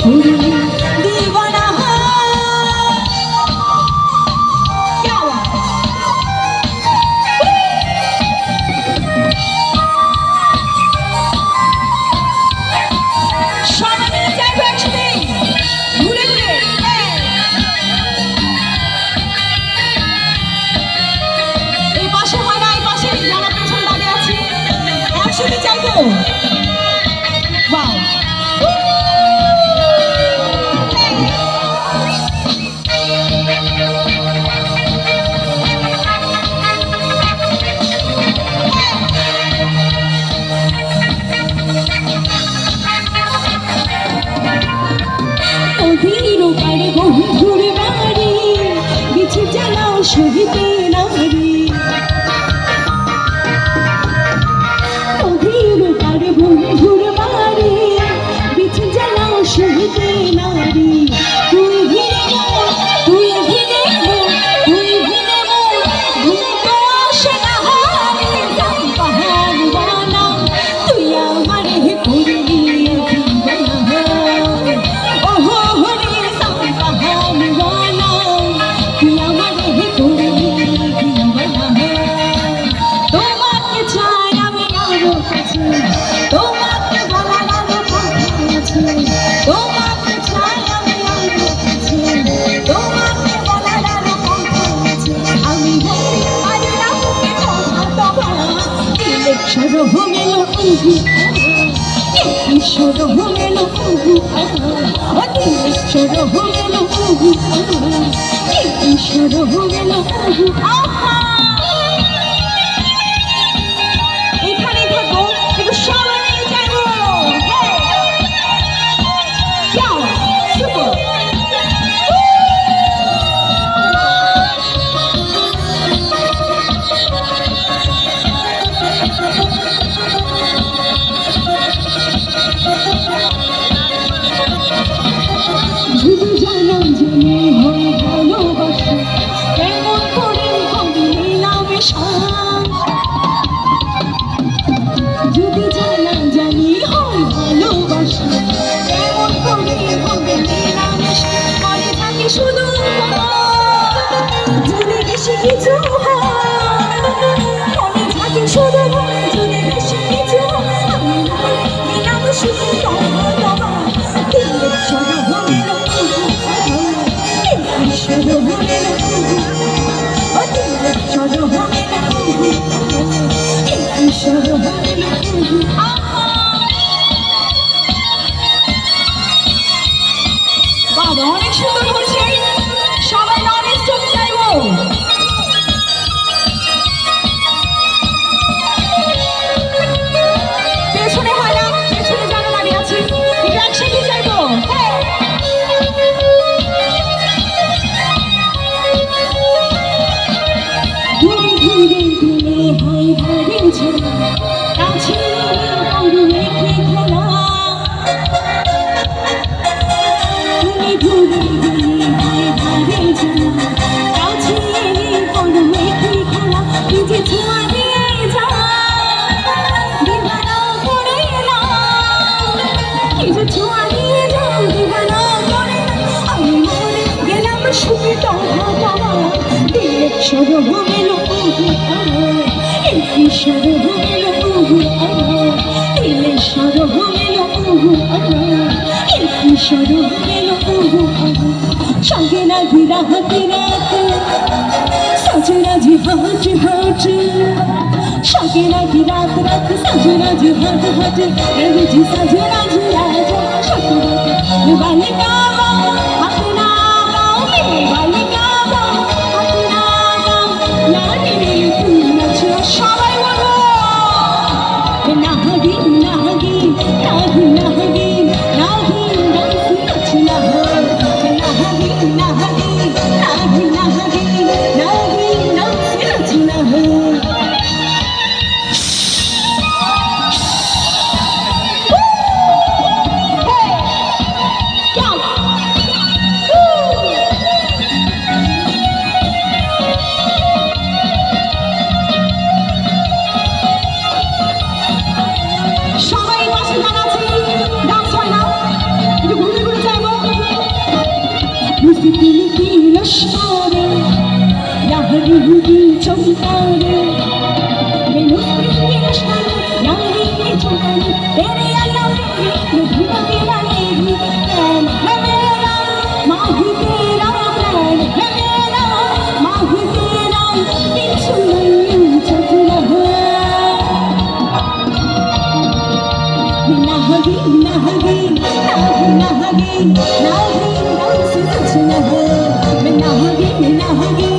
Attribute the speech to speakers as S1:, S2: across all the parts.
S1: पूरी दीवाना क्या সবাই মিলে চাইবো একসাথে ঘুরে ঘুরে এই পাশে হয় না, এই পাশে যারা পেছন দাঁড়িয়ে আছি একসাথে চাইবো। Wow. বন্ধুর বাড়ি বিছু জ্বালাও শহীদে নারী বন্ধুর বাড়ি বিছু জ্বালাও শহীদে নারী তুই ঘিরে তুই ঘিরে তুই ঘিরে তুই আমার করবি এখানে থাকো একটু সবাই মিলে যাবো। যদি জানাম জেনে হয় ভালোবাসা কেমন করে হবে মেলামেশা যদি জানা জানি হয় ভালোবাসা কেমন করে হবে মেলামেশা মনে থাকে শুধু যদি বেশি কিছু হয় মনে থাকে শুধু যদি বেশি কিছু আমি দিলাম শুধু বাবা অনেক সুন্দর করছে সবাই নন স্টপ চাইবো। পেছনে হয় না, পেছনে যারা দাঁড়িয়ে আছে একসাথে চাইবো। সঙ্গে না ঘিরা হাতে রাতে সজনা জি হাট হাট সঙ্গে না ঘিরা রাতে সজনা জি হাট হাট রে জি সজনা জি রাজা সজনা বালিকা হাতে না গাও বালিকা হাতে না গাও লাডি তুমি নাচো সবাই বলো নাহি নাহি নাহি নাহি নাহি নাচ না সবাই পাশে দাঁড়াচ্ছি। चमकाने मैनू ये नशाने यारी ये चमकाने तेरे अल्लाह में धुआ के बनेगी प्रेम है मेरा माही तेरा प्रेम है मेरा माही तेरा पीछू नहीं चलना नाहगी नाहगी नाहगी नाहगी नाहगी डांस नचना है मैं नाहगी नाहगी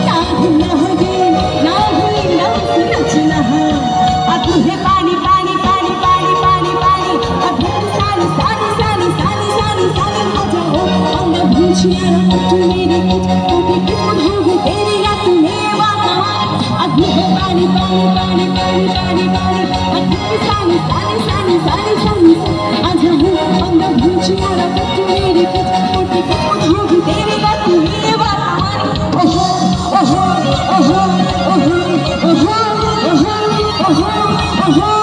S1: नाहगी नाहगी नाहगी डांस नचना है अब है पानी पानी पानी पानी पानी पानी अब सानी सानी सानी सानी सानी सानी आ जाओ अंदर भूचिया तू मेरी कुछ होगी तेरी रात में वादा अब है पानी पानी पानी पानी पानी पानी अब सानी सानी सानी सानी सानी आ जाओ अंदर भूचिया तू मेरी कुछ होगी तेरी रात में वादा ओहो ओहो ओहो ओहो ओहो ओहो ओहो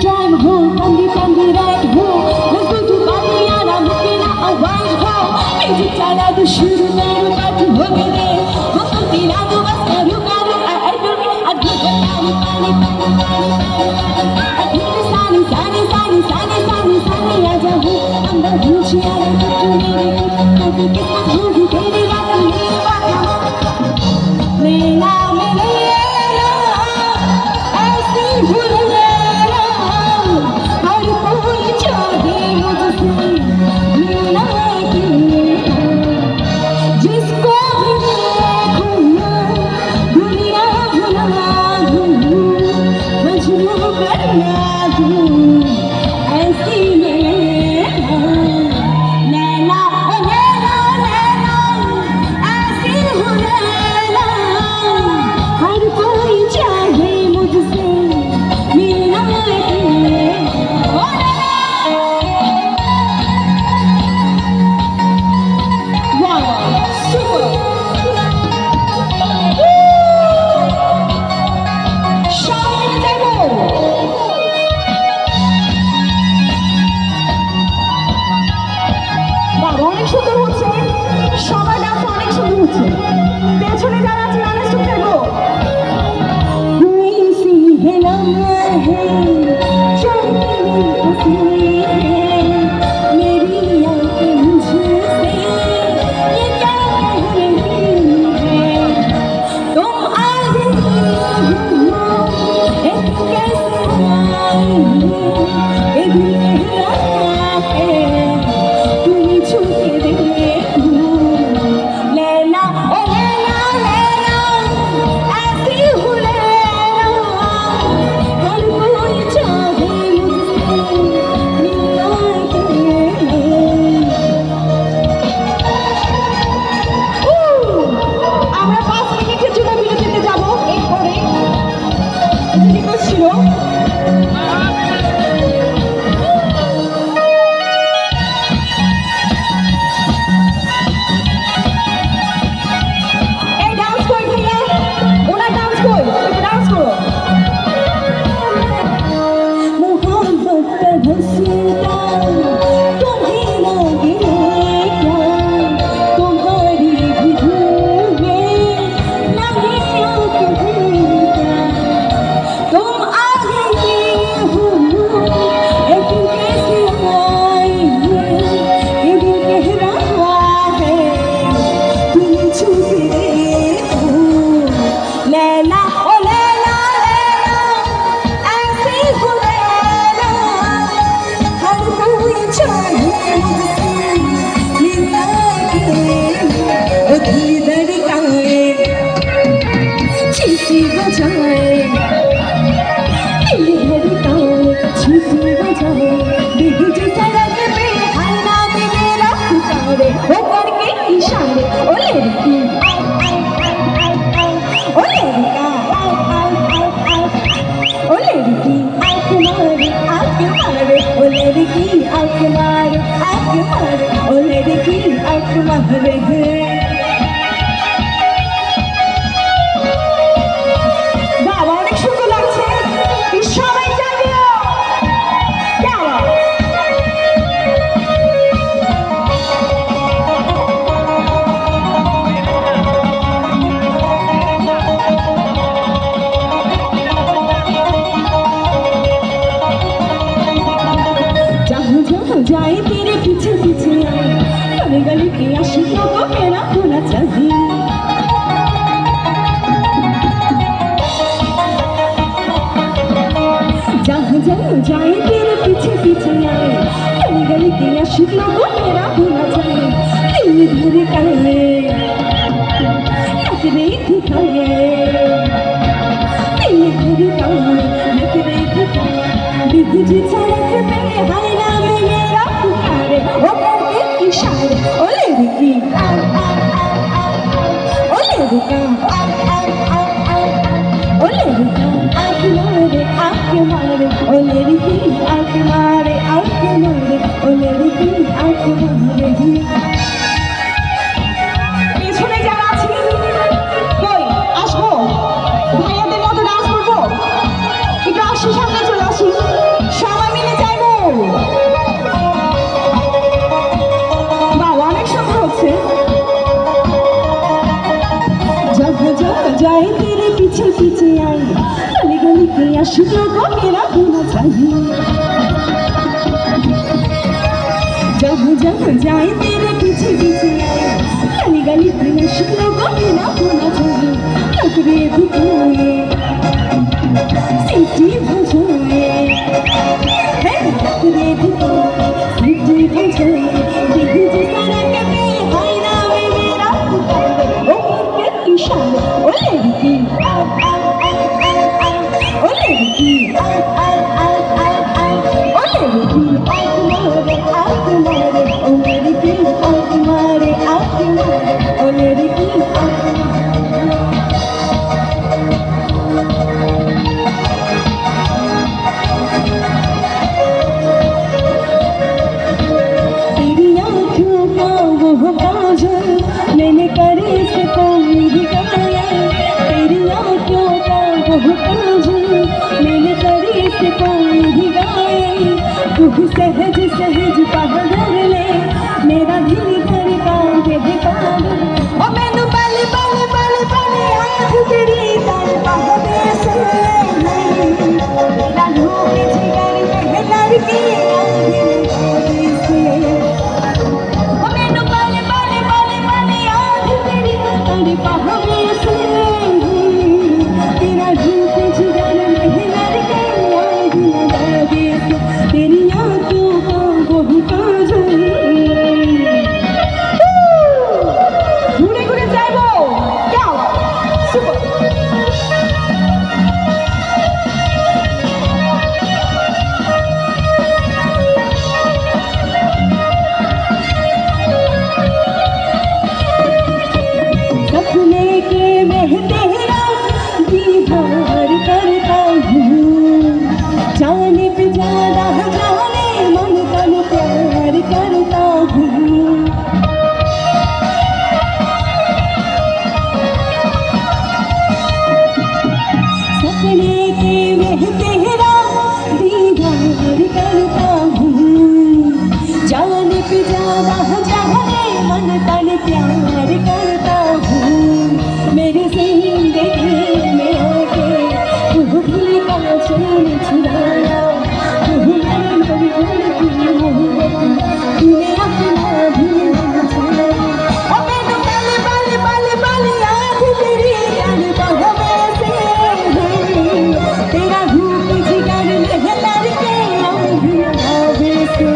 S1: Time ho, Pangi Pangi right ho. Let's go to Bandiana, looking at a white ho. Music chala the shuru naru patu ho gade. Hum tira do bas karu karu I do pani pani pani pani. Sani sani sani sani sani sani aja ho. Andar bhuchi aaya tu mere ko kismat hogi teri raat mein wada. Leela leela aisi bhul जिसको भी देखूं दुनिया भुला दूं मजनू बना दूं ऐसी नैना नैना नैना नैना ऐसी हूँ नैना हर कोई चाहे मुझसे मिलना অনেক সুন্দর হচ্ছে সবার ডান্স অনেক সুন্দর হচ্ছে পেছনে যারা আছে তারা শুনতে দেবো तुम आगे महरे हैं বাবা অনেক সুন্দর লাগছে সবাই জানিও কেমন जाए तेरे पीछे पीछे आए गली गली के आशिकों को मेरा होना चाहिए जहाँ जहाँ जाए तेरे पीछे पीछे आए गली गली के आशिकों को मेरा होना चाहिए दिल धरे काले नखरे दिखाए दिल धरे काले नखरे दिखाए बिजली सड़क पे हाय नाम मेरा पुकारे ओ करके इशारे ओ लड़की ओ लड़का ओ लड़का आँख मारे ओ लड़की आँख मारे ओ लड़की आँख मारे পিছনে যারা আছি কই আসবো ভাইয়াদের মতো ডান্স করবো একটু আসি সামনে চলে আসি সবাই মিলে যাইবো বাবা অনেক সুন্দর হচ্ছে जहाँ जहाँ जाए तेरे पीछे पीछे आए गली गली के आशिकों को मेरा होना चाहिए जहाँ जहाँ जाए तेरे पीछे पीछे आए गली गली के आशिकों को मेरा होना चाहिए नखरे दिखाए सीटी बजाए नखरे दिखाए सीटी बजाए बिजली सड़क पे हाय नाम मेरा पुकारे ओ करके इशारे ओ लड़की ओ लड़की ओ लड़की आँख मारे ओ लड़की आँख मारे ओ लड़की आँख तेरी आँखों का वो काजल मैंने करे से कोई दिखाया तेरी आँखों का वो काजल मैंने करे से कोई दिखाया तू सहज सहज पहल ले मेरा दिल धड़का के दिखा दे ओ मैनू पल पल पल पल याद तेरी तड़पा दे से मेरा रूप जिगर में लड़की तेरी आँखों का वो काजल घूरे घूरे जाइबो क्या सुपर सपने के मैं तेरा दीदार करता हूँ जाने पे ज्यादा जाने मन तन प्यार करता हूँ सपने के मैं तेरा दीदार करता हूँ जाने पे ज्यादा जाने मन तन प्यार करता हूँ मेरी जिंदगी में आके तू दिल का चैन छुड़ाया तूने अपना दिल छुड़ाया ओ मैनू पल पल पल पल याद तेरी तड़पा से तेरा रूप जिगर में लड़के आवे से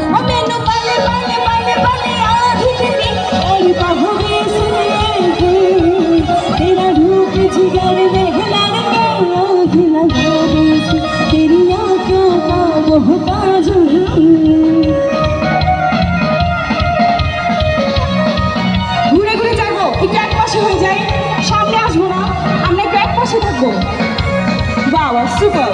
S1: ओ मैनू पल पल पल पल याद तेरी तड़पा से तेरा रूप जिगर में लड़के आवे से तेरी आँखों का वो काजल ঘুরে ঘুরে যাবো একটু এক পাশে হয়ে যাই সামনে আসবো না আমরা একটু এক পাশে থাকবো বাবা সুপার